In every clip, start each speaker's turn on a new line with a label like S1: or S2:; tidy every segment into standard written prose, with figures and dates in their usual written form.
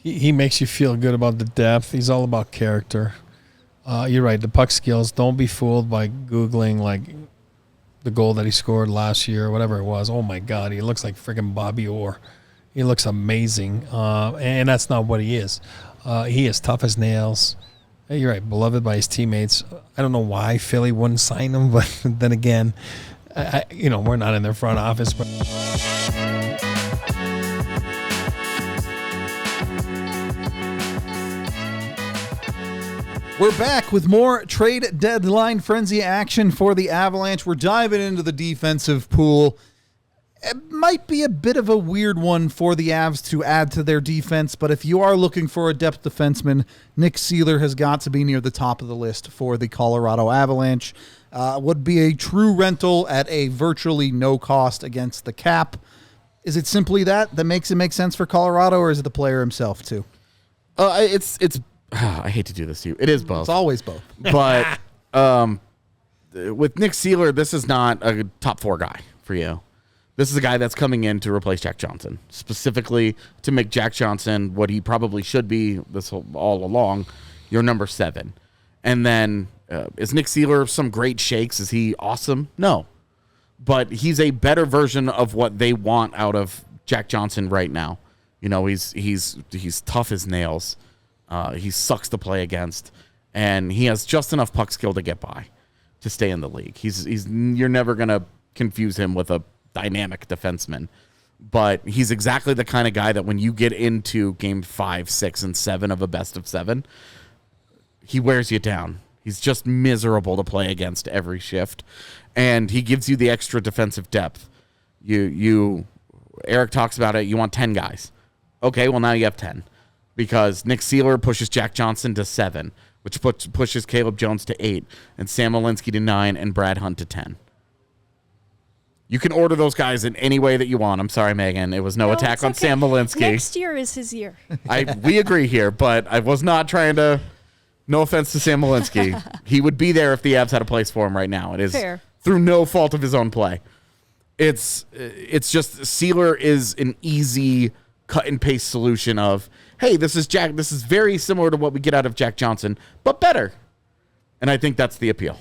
S1: He makes you feel good about the depth. He's all about character. You're right. The puck skills. Don't be fooled by Googling like the goal that he scored last year, whatever it was. Oh my God, he looks like freaking Bobby Orr. He looks amazing, and that's not what he is. He is tough as nails. You're right, beloved by his teammates. I don't know why Philly wouldn't sign him, but then again, we're not in their front office. But
S2: we're back with more trade deadline frenzy action for the Avalanche. We're diving into the defensive pool. It might be a bit of a weird one for the Avs to add to their defense, but if you are looking for a depth defenseman, Nick Seeler has got to be near the top of the list for the Colorado Avalanche. Would be a true rental at a virtually no cost against the cap. Is it simply that makes it make sense for Colorado, or is it the player himself too?
S3: It's I hate to do this to you. It is both.
S2: It's always both.
S3: But with Nick Seeler, this is not a top 4 guy for you. This is a guy that's coming in to replace Jack Johnson, specifically to make Jack Johnson what he probably should be all along, your number 7. And then is Nick Seeler some great shakes? Is he awesome? No. But he's a better version of what they want out of Jack Johnson right now. You know, he's tough as nails. He sucks to play against, and he has just enough puck skill to get by, to stay in the league. You're never gonna confuse him with a dynamic defenseman, but he's exactly the kind of guy that when you get into game 5, 6, and 7 of a best of 7, he wears you down. He's just miserable to play against every shift, and he gives you the extra defensive depth. Eric talks about it. You want 10 guys. Okay, well now you have 10. Because Nick Seeler pushes Jack Johnson to 7, which pushes Caleb Jones to 8, and Sam Olinsky to 9, and Brad Hunt to 10. You can order those guys in any way that you want. I'm sorry, Megan. It was no attack on Sam Olinsky.
S4: Next year is his year.
S3: We agree here, but I was not trying to. No offense to Sam Olinsky. He would be there if the Avs had a place for him right now. It is fair. Through no fault of his own play. It's just Seeler is an easy cut and paste solution of, hey, this is Jack. This is very similar to what we get out of Jack Johnson, but better. And I think that's the appeal.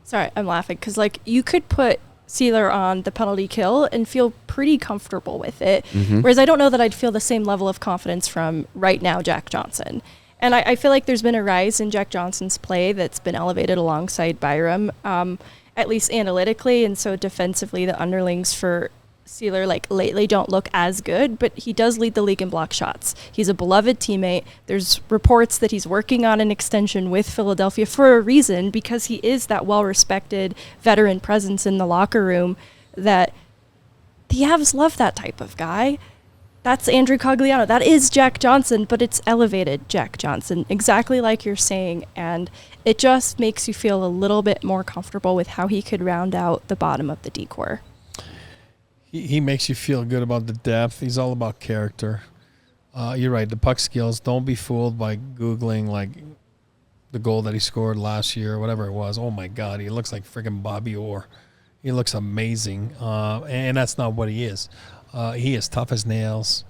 S4: Sorry, I'm laughing because you could put Seeler on the penalty kill and feel pretty comfortable with it. Mm-hmm. Whereas I don't know that I'd feel the same level of confidence from right now Jack Johnson. And I feel like there's been a rise in Jack Johnson's play that's been elevated alongside Byram, at least analytically. And so defensively, the underlings for Seeler lately don't look as good, but he does lead the league in block shots. He's a beloved teammate. There's reports that he's working on an extension with Philadelphia for a reason, because he is that well-respected veteran presence in the locker room that the Avs love that type of guy. That's Andrew Cogliano. That is Jack Johnson, but it's elevated Jack Johnson, exactly like you're saying, and it just makes you feel a little bit more comfortable with how he could round out the bottom of the D-core.
S1: He makes you feel good about the depth. He's all about character. You're right. The puck skills. Don't be fooled by Googling like the goal that he scored last year, whatever it was. Oh my God, he looks like freaking Bobby Orr. He looks amazing, and that's not what he is. He is tough as nails.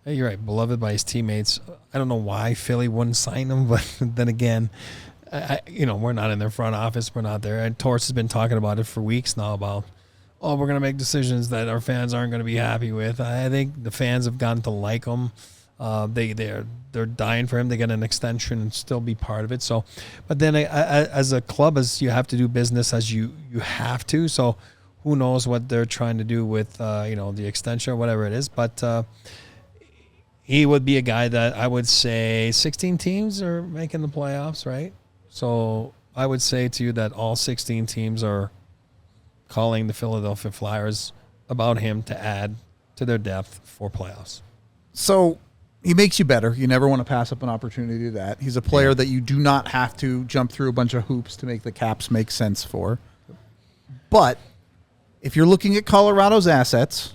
S1: You're right. Beloved by his teammates. I don't know why Philly wouldn't sign him, but then again, we're not in their front office. We're not there. And Torts has been talking about it for weeks now about, we're going to make decisions that our fans aren't going to be happy with. I think the fans have gotten to like him. They're dying for him to get an extension and still be part of it. So, but then as a club, as you have to do business as you have to. So who knows what they're trying to do with the extension or whatever it is. But he would be a guy that I would say 16 teams are making the playoffs, right? So I would say to you that all 16 teams are calling the Philadelphia Flyers about him to add to their depth for playoffs.
S2: So he makes you better. You never want to pass up an opportunity to do that. He's a player that you do not have to jump through a bunch of hoops to make the Caps make sense for. But if you're looking at Colorado's assets,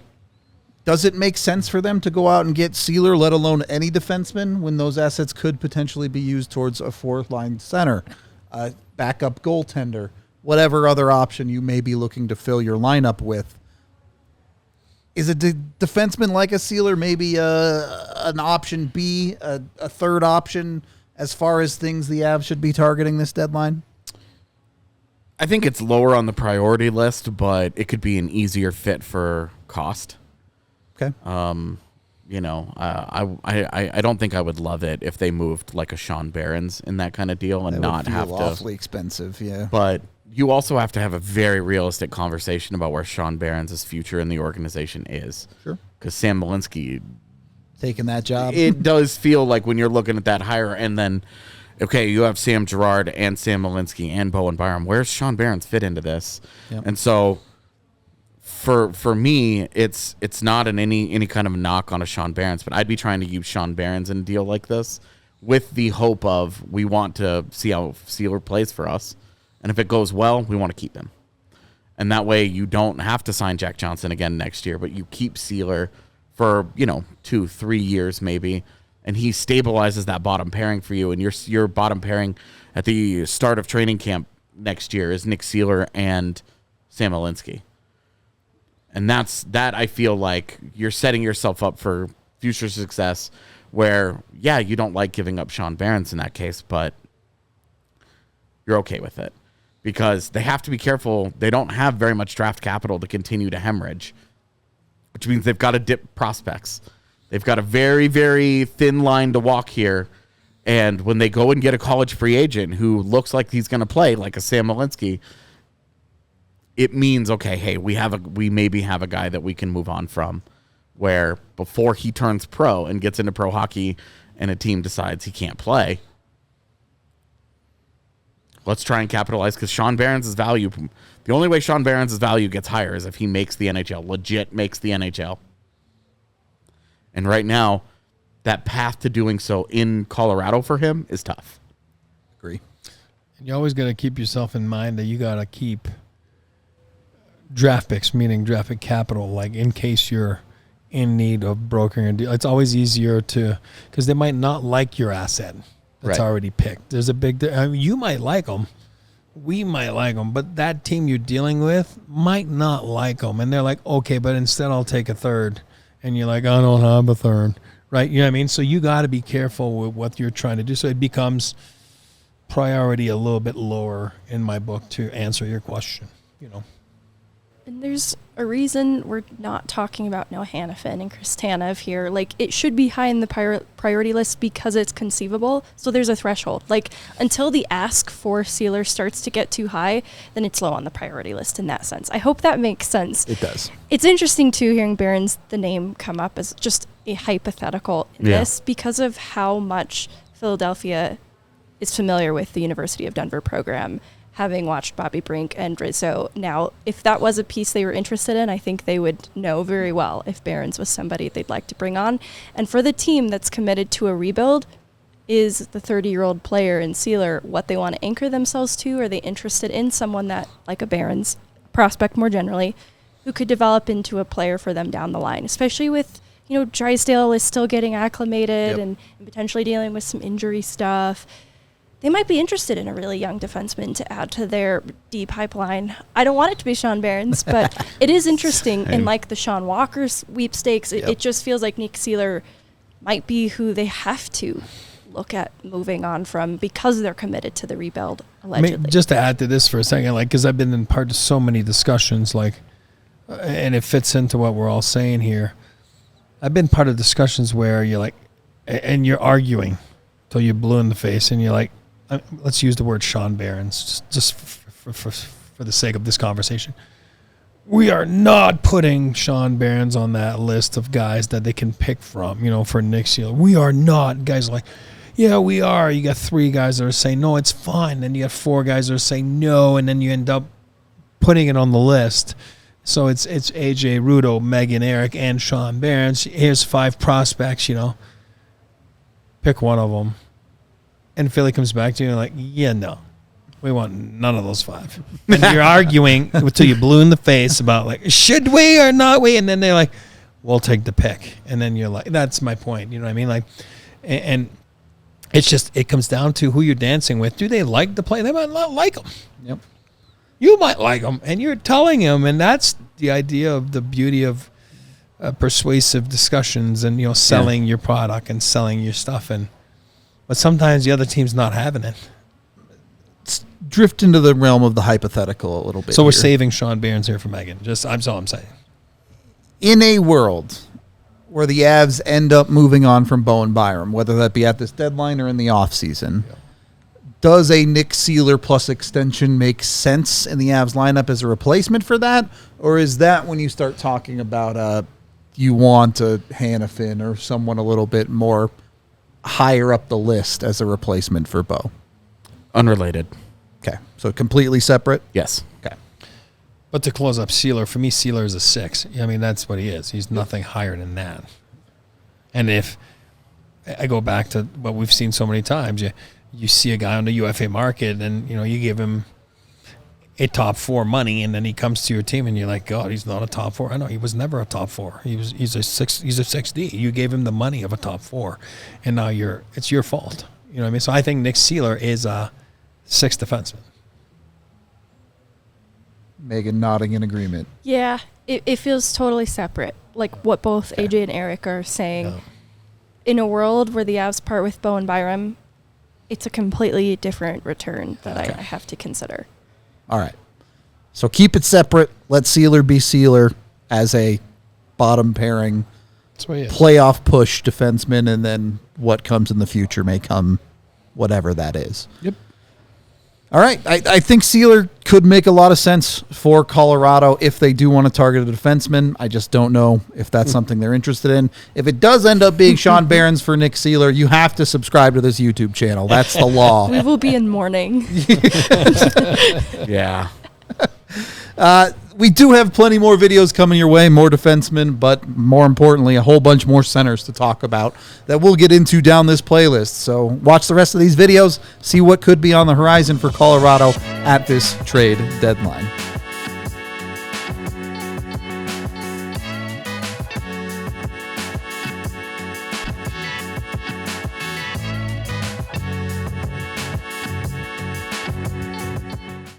S2: does it make sense for them to go out and get Seeler, let alone any defenseman, when those assets could potentially be used towards a fourth-line center, a backup goaltender, whatever other option you may be looking to fill your lineup with? Is a defenseman like a Seeler maybe an option B, a third option as far as things the Avs should be targeting this deadline?
S3: I think it's lower on the priority list, but it could be an easier fit for cost.
S2: Okay.
S3: You know, I don't think I would love it if they moved like a Sean Behrens in that kind of deal and
S2: That
S3: not
S2: would feel
S3: have to.
S2: awfully expensive, yeah.
S3: But you also have to have a very realistic conversation about where Sean Behrens' future in the organization is.
S2: Sure.
S3: Because Sam Malinsky,
S2: Taking that job.
S3: it does feel like when you're looking at that higher, and then, okay, you have Sam Girard and Sam Malinsky and Bowen Byram. Where's Sean Behrens fit into this?
S2: Yep.
S3: And so for me, it's not any kind of knock on a Sean Behrens, but I'd be trying to use Sean Behrens in a deal like this with the hope of we want to see how Seeler plays for us. And if it goes well, we want to keep him. And that way you don't have to sign Jack Johnson again next year, but you keep Seeler for, 2-3 years maybe, and he stabilizes that bottom pairing for you. And your bottom pairing at the start of training camp next year is Nick Seeler and Sam Malinsky. And that I feel like you're setting yourself up for future success where, yeah, you don't like giving up Sean Behrens in that case, but you're okay with it. Because they have to be careful. They don't have very much draft capital to continue to hemorrhage, which means they've got to dip prospects. They've got a very, very thin line to walk here. And when they go and get a college free agent who looks like he's going to play like a Sam Malinsky, it means, okay, hey, we maybe have a guy that we can move on from, where before he turns pro and gets into pro hockey and a team decides he can't play, let's try and capitalize, because Sean Behrens' value, the only way Sean Behrens' value gets higher is if he makes the NHL, legit makes the NHL. And right now, that path to doing so in Colorado for him is tough.
S2: Agree.
S1: You always got to keep yourself in mind that you got to keep draft picks, meaning draft pick capital, like in case you're in need of brokering a deal. It's always easier because they might not like your asset that's already picked. There's a big, you might like them, we might like them, but that team you're dealing with might not like them. And they're like, okay, but instead I'll take a third. And you're like, I don't have a third, right? You know what I mean? So you got to be careful with what you're trying to do. So it becomes priority a little bit lower in my book to answer your question,
S4: And there's a reason we're not talking about Noah Hannafin and Chris Tanev here. Like, it should be high in the priority list because it's conceivable. So there's a threshold. Like, until the ask for Seeler starts to get too high, then it's low on the priority list in that sense. I hope that makes sense.
S2: It does.
S4: It's interesting, too, hearing Behrens, the name come up as just a hypothetical in this because of how much Philadelphia is familiar with the University of Denver program, having watched Bobby Brink and Rizzo. Now, if that was a piece they were interested in, I think they would know very well if Behrens was somebody they'd like to bring on. And for the team that's committed to a rebuild, is the 30-year-old player in Seeler what they want to anchor themselves to? Are they interested in someone that, like a Behrens, prospect more generally, who could develop into a player for them down the line, especially with, Drysdale is still getting acclimated and potentially dealing with some injury stuff. They might be interested in a really young defenseman to add to their D pipeline. I don't want it to be Sean Behrens, but it is interesting in like the Sean Walker sweepstakes. It just feels like Nick Seeler might be who they have to look at moving on from because they're committed to the rebuild, allegedly.
S1: Just to add to this for a second, because I've been in part of so many discussions, and it fits into what we're all saying here. I've been part of discussions where you're like, and you're arguing till you're blue in the face, and you're like, let's use the word Sean Behrens, just for the sake of this conversation. We are not putting Sean Behrens on that list of guys that they can pick from, for Nick Seeler. We are not. Guys are like, yeah, we are. You got 3 guys that are saying, no, it's fine. Then you got 4 guys that are saying no, and then you end up putting it on the list. So it's AJ Rudo, Megan Eric, and Sean Behrens. Here's 5 prospects, Pick one of them. And Philly comes back to you and like, yeah, no. We want none of those 5. And you're arguing until you're blue in the face about like, should we or not we? And then they're like, we'll take the pick. And then you're like, that's my point. You know what I mean? Like, and it's just, it comes down to who you're dancing with. Do they like the play? They might not like them.
S2: Yep.
S1: You might like them, and you're telling them, and that's the idea of the beauty of persuasive discussions and selling your product and selling your stuff, but sometimes the other team's not having it.
S2: Drift into the realm of the hypothetical a little bit.
S1: So we're
S2: here.
S1: saving Sean Barron's here for Megan. That's all I'm saying.
S2: In a world where the Avs end up moving on from Bowen Byram, whether that be at this deadline or in the offseason, does a Nick Seeler plus extension make sense in the Avs lineup as a replacement for that? Or is that when you start talking about you want a Hannafin or someone a little bit more higher up the list as a replacement for Bo?
S3: Unrelated.
S2: Okay, so completely separate?
S3: Yes.
S2: Okay.
S1: But to close up Seeler, for me, Seeler is a 6. I mean, that's what he is. He's nothing higher than that. And if I go back to what we've seen so many times, you see a guy on the UFA market and, you give him a top 4 money, and then he comes to your team and you're like, God, he's not a top 4. I know he was never a top 4. He's a 6. He's a 6D. You gave him the money of a top 4, and now it's your fault. You know what I mean? So I think Nick Seeler is a 6 defenseman.
S2: Megan nodding in agreement.
S4: Yeah, it feels totally separate. Like what both AJ and Eric are saying.
S1: Yeah.
S4: In a world where the Avs part with Bowen Byram, it's a completely different return that I have to consider.
S2: All right. So keep it separate. Let Seeler be Seeler as a bottom pairing
S1: That's what he is.
S2: playoff push defenseman, and then what comes in the future may come whatever that is.
S1: Yep.
S2: All right. I think Seeler could make a lot of sense for Colorado if they do want to target a defenseman. I just don't know if that's something they're interested in. If it does end up being Sean Barron's for Nick Seeler, you have to subscribe to this YouTube channel. That's the law.
S4: We will be in mourning.
S3: Yeah.
S2: We do have plenty more videos coming your way, more defensemen, but more importantly, a whole bunch more centers to talk about that we'll get into down this playlist. So watch the rest of these videos, see what could be on the horizon for Colorado at this trade deadline.